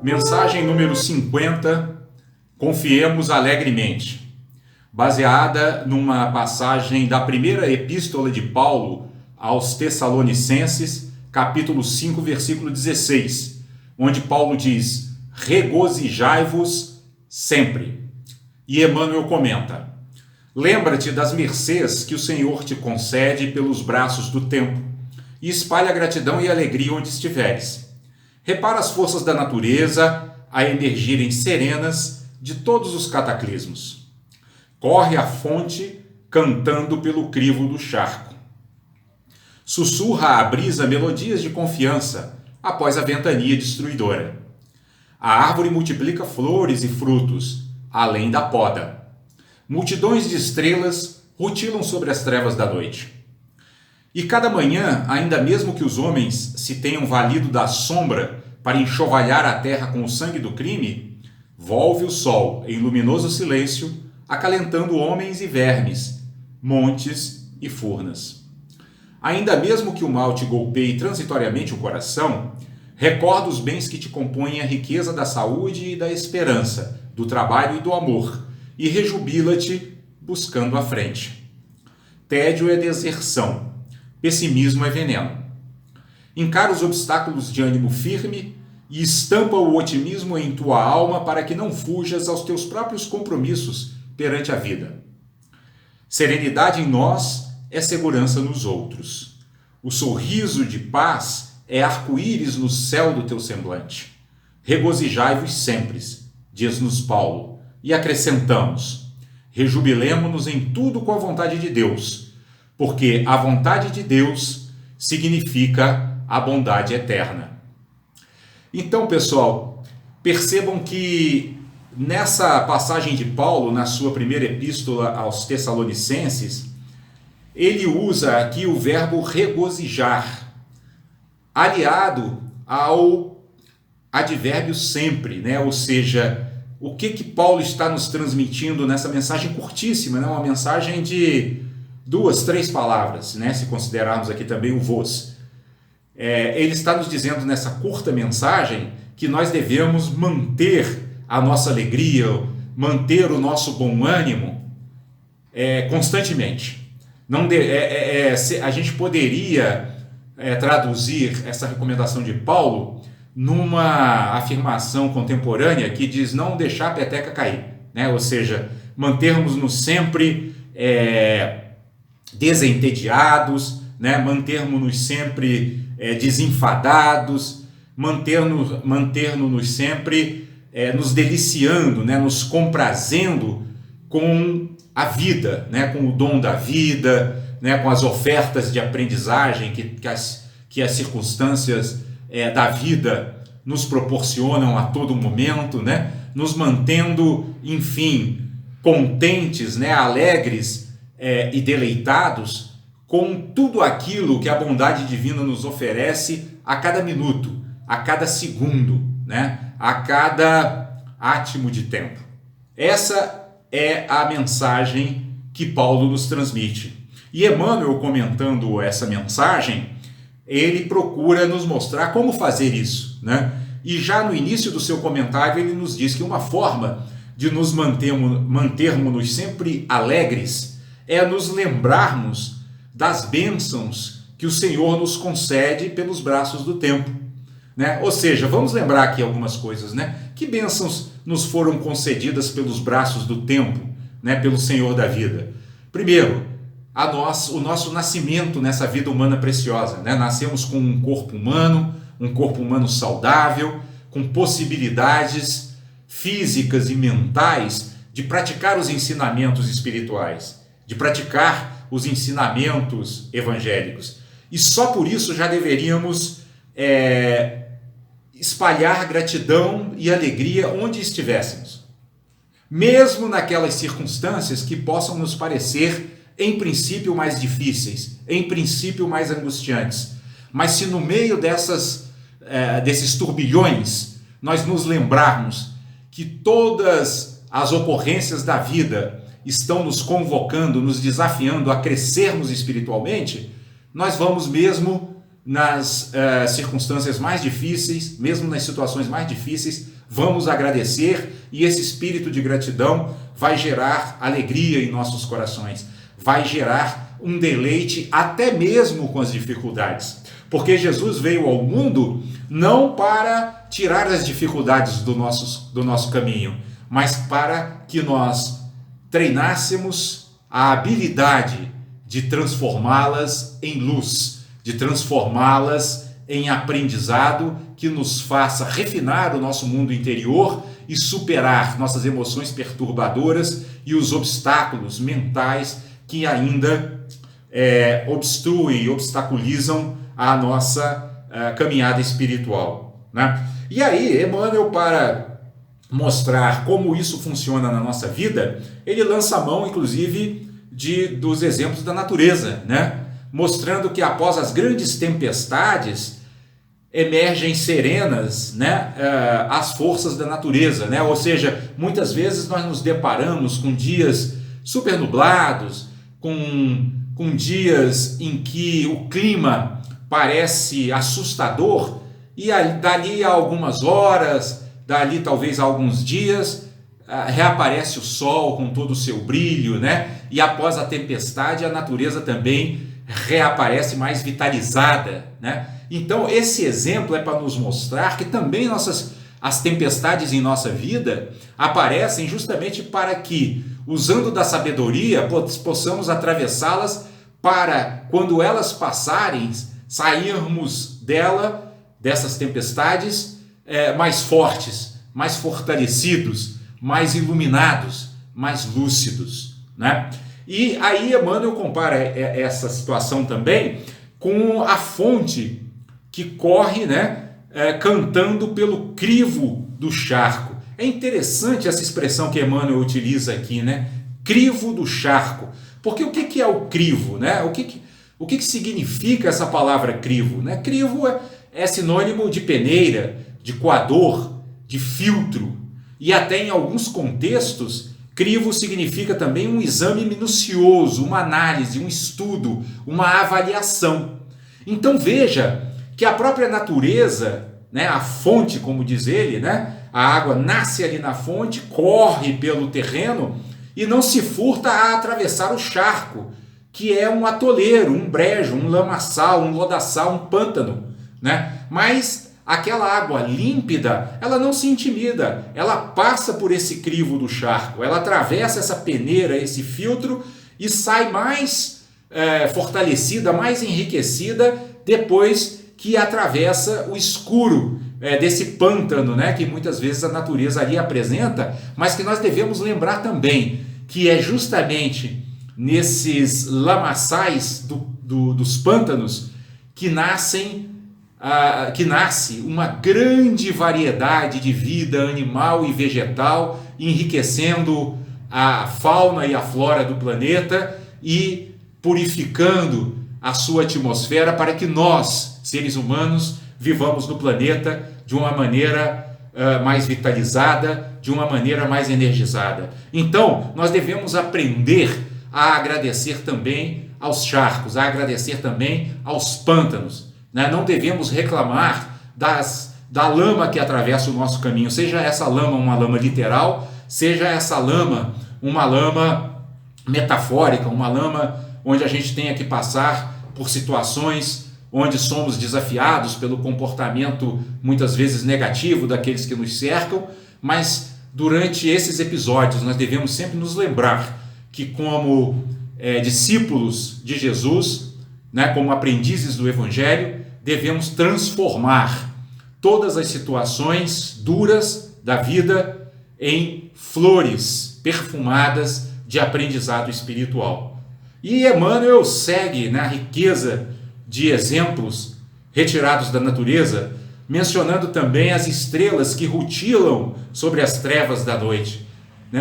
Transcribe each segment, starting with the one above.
Mensagem número 50, confiemos alegremente, baseada numa passagem da primeira epístola de Paulo aos Tessalonicenses, capítulo 5, versículo 16, onde Paulo diz: regozijai-vos sempre. E Emmanuel comenta: lembra-te das mercês que o Senhor te concede pelos braços do tempo, e espalha gratidão e alegria onde estiveres. Repara as forças da natureza a emergirem serenas de todos os cataclismos. Corre a fonte cantando pelo crivo do charco. Sussurra à brisa melodias de confiança após a ventania destruidora. A árvore multiplica flores e frutos, além da poda. Multidões de estrelas rutilam sobre as trevas da noite. E cada manhã, ainda mesmo que os homens se tenham valido da sombra para enxovalhar a terra com o sangue do crime, volve o sol em luminoso silêncio, acalentando homens e vermes, montes e furnas. Ainda mesmo que o mal te golpeie transitoriamente o coração, recorda os bens que te compõem a riqueza da saúde e da esperança, do trabalho e do amor, e rejubila-te buscando a frente. Tédio é deserção, pessimismo é veneno. Encara os obstáculos de ânimo firme e estampa o otimismo em tua alma para que não fujas aos teus próprios compromissos perante a vida. Serenidade em nós é segurança nos outros. O sorriso de paz é arco-íris no céu do teu semblante. Regozijai-vos sempre, diz-nos Paulo, e acrescentamos: rejubilemo-nos em tudo com a vontade de Deus, porque a vontade de Deus significa a bondade eterna. Então, pessoal, percebam que nessa passagem de Paulo, na sua primeira epístola aos Tessalonicenses, ele usa aqui o verbo regozijar, aliado ao advérbio sempre, né? Ou seja, o que Paulo está nos transmitindo nessa mensagem curtíssima, né? Uma mensagem de 2, 3 palavras, né? Se considerarmos aqui também o vos. Ele está nos dizendo nessa curta mensagem que nós devemos manter a nossa alegria, manter o nosso bom ânimo constantemente. A gente poderia traduzir essa recomendação de Paulo numa afirmação contemporânea que diz não deixar a peteca cair, né? Ou seja, mantermos-nos sempre desentediados, né? Mantermos-nos sempre desenfadados, manter-nos sempre nos deliciando, né? Nos comprazendo com a vida, né? Com o dom da vida, né? Com as ofertas de aprendizagem que as circunstâncias da vida nos proporcionam a todo momento, né? Nos mantendo, enfim, contentes, né? Alegres e deleitados com tudo aquilo que a bondade divina nos oferece a cada minuto, a cada segundo, né? A cada átimo de tempo. Essa é a mensagem que Paulo nos transmite. E Emmanuel, comentando essa mensagem, ele procura nos mostrar como fazer isso, né? E já no início do seu comentário ele nos diz que uma forma de nos mantermos sempre alegres é nos lembrarmos das bênçãos que o Senhor nos concede pelos braços do tempo, né? Ou seja, vamos lembrar aqui algumas coisas, né? Que bênçãos nos foram concedidas pelos braços do tempo, né? Pelo Senhor da vida. Primeiro, o nosso nascimento nessa vida humana preciosa, né? Nascemos com um corpo humano saudável, com possibilidades físicas e mentais de praticar os ensinamentos espirituais, de praticar os ensinamentos evangélicos. E só por isso já deveríamos espalhar gratidão e alegria onde estivéssemos, mesmo naquelas circunstâncias que possam nos parecer, em princípio, mais difíceis, em princípio, mais angustiantes. Mas se no meio desses turbilhões nós nos lembrarmos que todas as ocorrências da vida estão nos convocando, nos desafiando a crescermos espiritualmente, nós vamos mesmo nas circunstâncias mais difíceis, mesmo nas situações mais difíceis, vamos agradecer, e esse espírito de gratidão vai gerar alegria em nossos corações, vai gerar um deleite até mesmo com as dificuldades. Porque Jesus veio ao mundo não para tirar as dificuldades do nosso caminho, mas para que nós treinássemos a habilidade de transformá-las em luz, de transformá-las em aprendizado que nos faça refinar o nosso mundo interior e superar nossas emoções perturbadoras e os obstáculos mentais que ainda obstruem e obstaculizam a nossa caminhada espiritual, né? E aí, Emmanuel, para mostrar como isso funciona na nossa vida, ele lança a mão, inclusive, dos exemplos da natureza, né? Mostrando que após as grandes tempestades emergem serenas, né, as forças da natureza, né? Ou seja, muitas vezes nós nos deparamos com dias super nublados, com dias em que o clima parece assustador, e dali a algumas horas, dali talvez a alguns dias, reaparece o sol com todo o seu brilho, né? E após a tempestade, a natureza também reaparece mais vitalizada, né? Então, esse exemplo é para nos mostrar que também as tempestades em nossa vida aparecem justamente para que, usando da sabedoria, possamos atravessá-las para, quando elas passarem, sairmos dessas tempestades mais fortes, mais fortalecidos, mais iluminados, mais lúcidos, né? E aí Emmanuel compara essa situação também com a fonte que corre, né, cantando pelo crivo do charco. É interessante essa expressão que Emmanuel utiliza aqui, né? Crivo do charco. Porque o que é o crivo, né? O que significa essa palavra crivo, né? Crivo é sinônimo de peneira, de coador, de filtro. E até em alguns contextos, crivo significa também um exame minucioso, uma análise, um estudo, uma avaliação. Então veja que a própria natureza, né, a fonte, como diz ele, né, a água nasce ali na fonte, corre pelo terreno e não se furta a atravessar o charco, que é um atoleiro, um brejo, um lamaçal, um lodaçal, um pântano, né? Mas aquela água límpida, ela não se intimida, ela passa por esse crivo do charco, ela atravessa essa peneira, esse filtro e sai mais fortalecida, mais enriquecida depois que atravessa o escuro desse pântano, né, que muitas vezes a natureza ali apresenta, mas que nós devemos lembrar também que é justamente nesses lamaçais dos pântanos que nasce uma grande variedade de vida animal e vegetal, enriquecendo a fauna e a flora do planeta e purificando a sua atmosfera para que nós, seres humanos, vivamos no planeta de uma maneira mais vitalizada, de uma maneira mais energizada. Então, nós devemos aprender a agradecer também aos charcos, a agradecer também aos pântanos, né? Não devemos reclamar da lama que atravessa o nosso caminho, seja essa lama uma lama literal, seja essa lama uma lama metafórica, uma lama onde a gente tenha que passar por situações onde somos desafiados pelo comportamento muitas vezes negativo daqueles que nos cercam, mas durante esses episódios nós devemos sempre nos lembrar que como discípulos de Jesus, né, como aprendizes do Evangelho, devemos transformar todas as situações duras da vida em flores perfumadas de aprendizado espiritual. E Emmanuel segue na riqueza de exemplos retirados da natureza, mencionando também as estrelas que rutilam sobre as trevas da noite.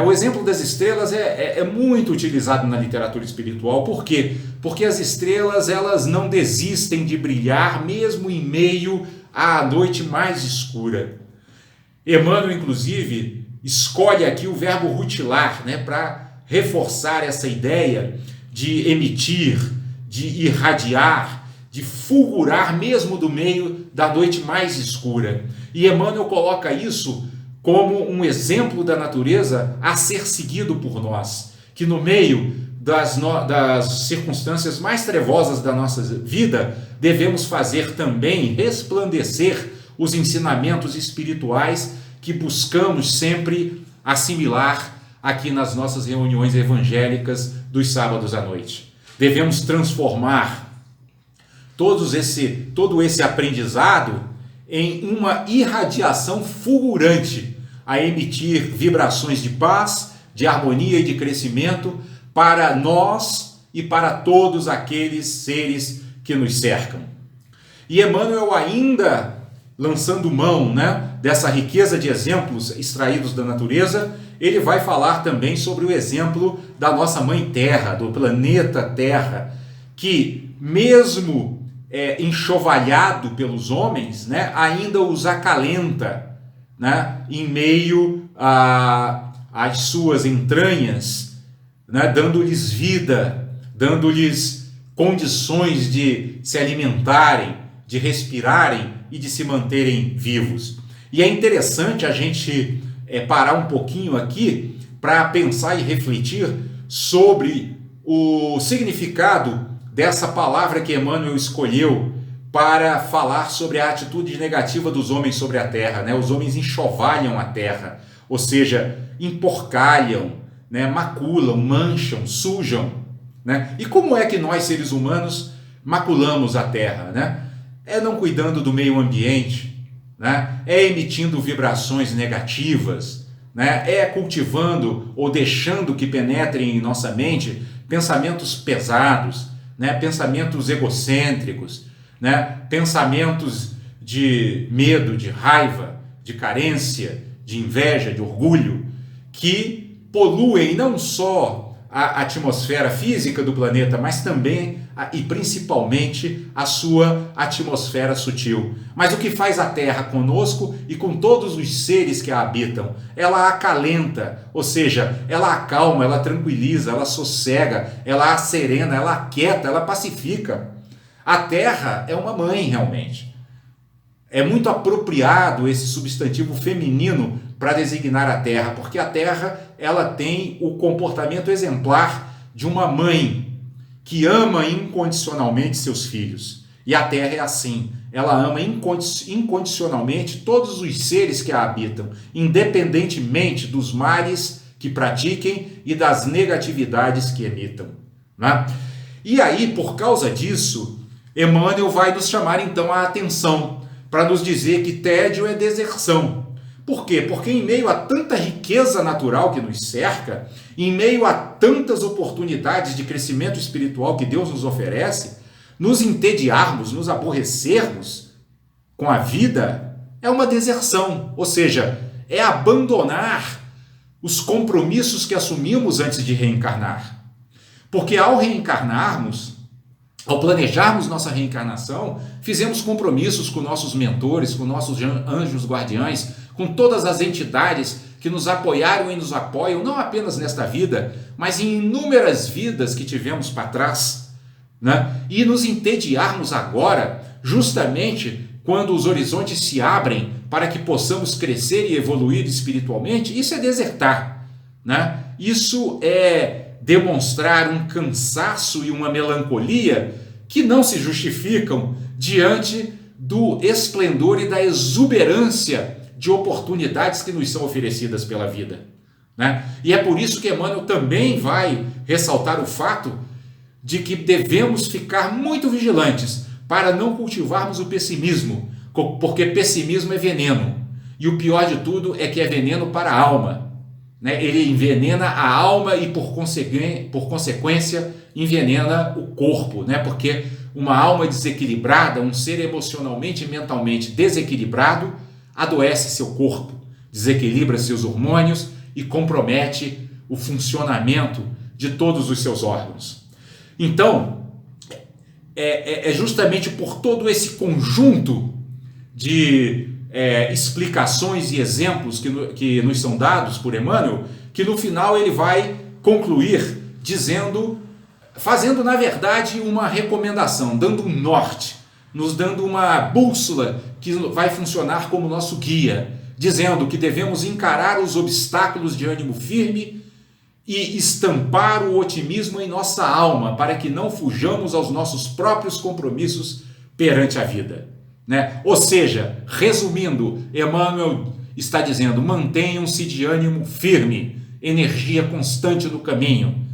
O exemplo das estrelas é muito utilizado na literatura espiritual. Por quê? Porque as estrelas elas não desistem de brilhar mesmo em meio à noite mais escura. Emmanuel, inclusive, escolhe aqui o verbo rutilar, para reforçar essa ideia de emitir, de irradiar, de fulgurar mesmo do meio da noite mais escura. E Emmanuel coloca isso como um exemplo da natureza a ser seguido por nós, que no meio das circunstâncias mais trevosas da nossa vida, devemos fazer também resplandecer os ensinamentos espirituais que buscamos sempre assimilar aqui nas nossas reuniões evangélicas dos sábados à noite. Devemos transformar todo esse aprendizado em uma irradiação fulgurante, a emitir vibrações de paz, de harmonia e de crescimento para nós e para todos aqueles seres que nos cercam. E Emmanuel, ainda lançando mão, dessa riqueza de exemplos extraídos da natureza, ele vai falar também sobre o exemplo da nossa Mãe Terra, do planeta Terra, que mesmo enxovalhado pelos homens, ainda os acalenta, em meio às suas entranhas, dando-lhes vida, dando-lhes condições de se alimentarem, de respirarem e de se manterem vivos. E é interessante a gente parar um pouquinho aqui para pensar e refletir sobre o significado dessa palavra que Emmanuel escolheu para falar sobre a atitude negativa dos homens sobre a terra. Os homens enxovalham a terra, ou seja, emporcalham, maculam, mancham, sujam. E como é que nós, seres humanos, maculamos a terra? É não cuidando do meio ambiente, é emitindo vibrações negativas, é cultivando ou deixando que penetrem em nossa mente pensamentos pesados, pensamentos egocêntricos, pensamentos de medo, de raiva, de carência, de inveja, de orgulho, que poluem não só a atmosfera física do planeta, mas também e principalmente a sua atmosfera sutil. Mas o que faz a Terra conosco e com todos os seres que a habitam? Ela acalenta, ou seja, ela acalma, ela tranquiliza, ela sossega, ela acerena, ela aquieta, ela pacifica. A Terra é uma mãe, realmente. É muito apropriado esse substantivo feminino para designar a Terra, porque a Terra ela tem o comportamento exemplar de uma mãe que ama incondicionalmente seus filhos. E a Terra é assim, ela ama incondicionalmente todos os seres que a habitam, independentemente dos males que pratiquem e das negatividades que emitam. E aí, por causa disso, Emmanuel vai nos chamar então a atenção para nos dizer que tédio é deserção. Por quê? Porque em meio a tanta riqueza natural que nos cerca, em meio a tantas oportunidades de crescimento espiritual que Deus nos oferece, nos entediarmos, nos aborrecermos com a vida é uma deserção, ou seja, é abandonar os compromissos que assumimos antes de reencarnar. Porque ao reencarnarmos, ao planejarmos nossa reencarnação, fizemos compromissos com nossos mentores, com nossos anjos guardiães, com todas as entidades que nos apoiaram e nos apoiam, não apenas nesta vida, mas em inúmeras vidas que tivemos para trás. E nos entediarmos agora, justamente quando os horizontes se abrem para que possamos crescer e evoluir espiritualmente, isso é desertar. Isso é demonstrar um cansaço e uma melancolia que não se justificam diante do esplendor e da exuberância de oportunidades que nos são oferecidas pela vida. E é por isso que Emmanuel também vai ressaltar o fato de que devemos ficar muito vigilantes para não cultivarmos o pessimismo, porque pessimismo é veneno, e o pior de tudo é que é veneno para a alma. Ele envenena a alma e, por consequência, envenena o corpo, porque uma alma desequilibrada, um ser emocionalmente e mentalmente desequilibrado, adoece seu corpo, desequilibra seus hormônios e compromete o funcionamento de todos os seus órgãos. Então, é justamente por todo esse conjunto de explicações e exemplos que nos são dados por Emmanuel, que no final ele vai concluir dizendo fazendo, na verdade, uma recomendação, dando um norte, nos dando uma bússola que vai funcionar como nosso guia, dizendo que devemos encarar os obstáculos de ânimo firme e estampar o otimismo em nossa alma, para que não fujamos aos nossos próprios compromissos perante a vida. Né? Ou seja, resumindo, Emmanuel está dizendo: mantenham-se de ânimo firme, energia constante no caminho.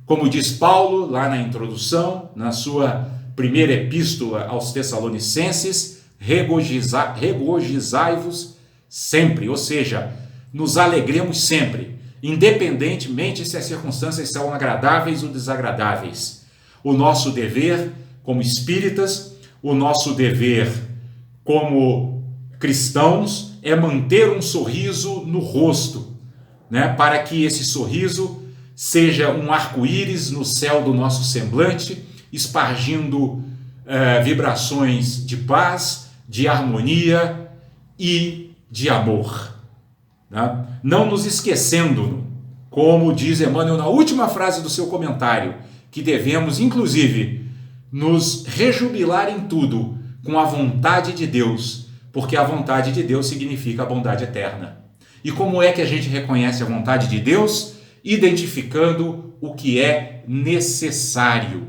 Como diz Paulo lá na introdução, na sua primeira epístola aos Tessalonicenses, regozijai-vos sempre, ou seja, nos alegremos sempre, independentemente se as circunstâncias são agradáveis ou desagradáveis. O nosso dever como espíritas, o nosso dever como cristãos é manter um sorriso no rosto, né, para que esse sorriso seja um arco-íris no céu do nosso semblante, espargindo vibrações de paz, de harmonia e de amor. Né? Não nos esquecendo, como diz Emmanuel na última frase do seu comentário, que devemos, inclusive, nos rejubilar em tudo com a vontade de Deus, porque a vontade de Deus significa a bondade eterna. E como é que a gente reconhece a vontade de Deus? Identificando o que é necessário.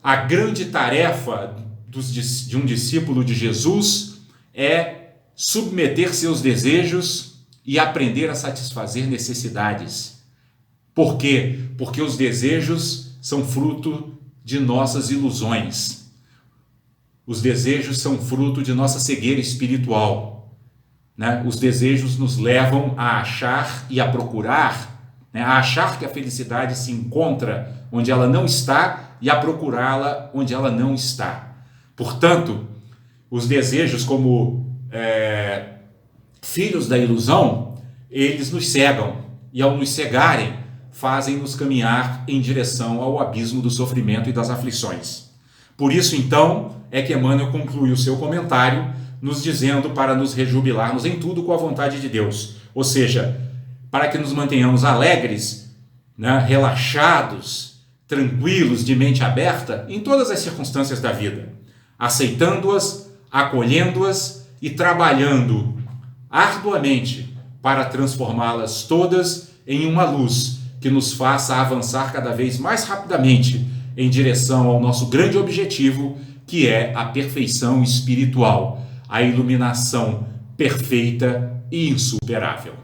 A grande tarefa de um discípulo de Jesus é submeter seus desejos e aprender a satisfazer necessidades. Por quê? Porque os desejos são fruto de nossas ilusões. Os desejos são fruto de nossa cegueira espiritual. Né? Os desejos nos levam a achar e a procurar, né? A achar que a felicidade se encontra onde ela não está e a procurá-la onde ela não está. Portanto, os desejos, como filhos da ilusão, eles nos cegam e, ao nos cegarem, fazem-nos caminhar em direção ao abismo do sofrimento e das aflições. Por isso, então, é que Emmanuel conclui o seu comentário nos dizendo para nos rejubilarmos em tudo com a vontade de Deus, ou seja, para que nos mantenhamos alegres, né, relaxados, tranquilos, de mente aberta em todas as circunstâncias da vida, aceitando-as, acolhendo-as e trabalhando arduamente para transformá-las todas em uma luz que nos faça avançar cada vez mais rapidamente em direção ao nosso grande objetivo, que é a perfeição espiritual, a iluminação perfeita e insuperável.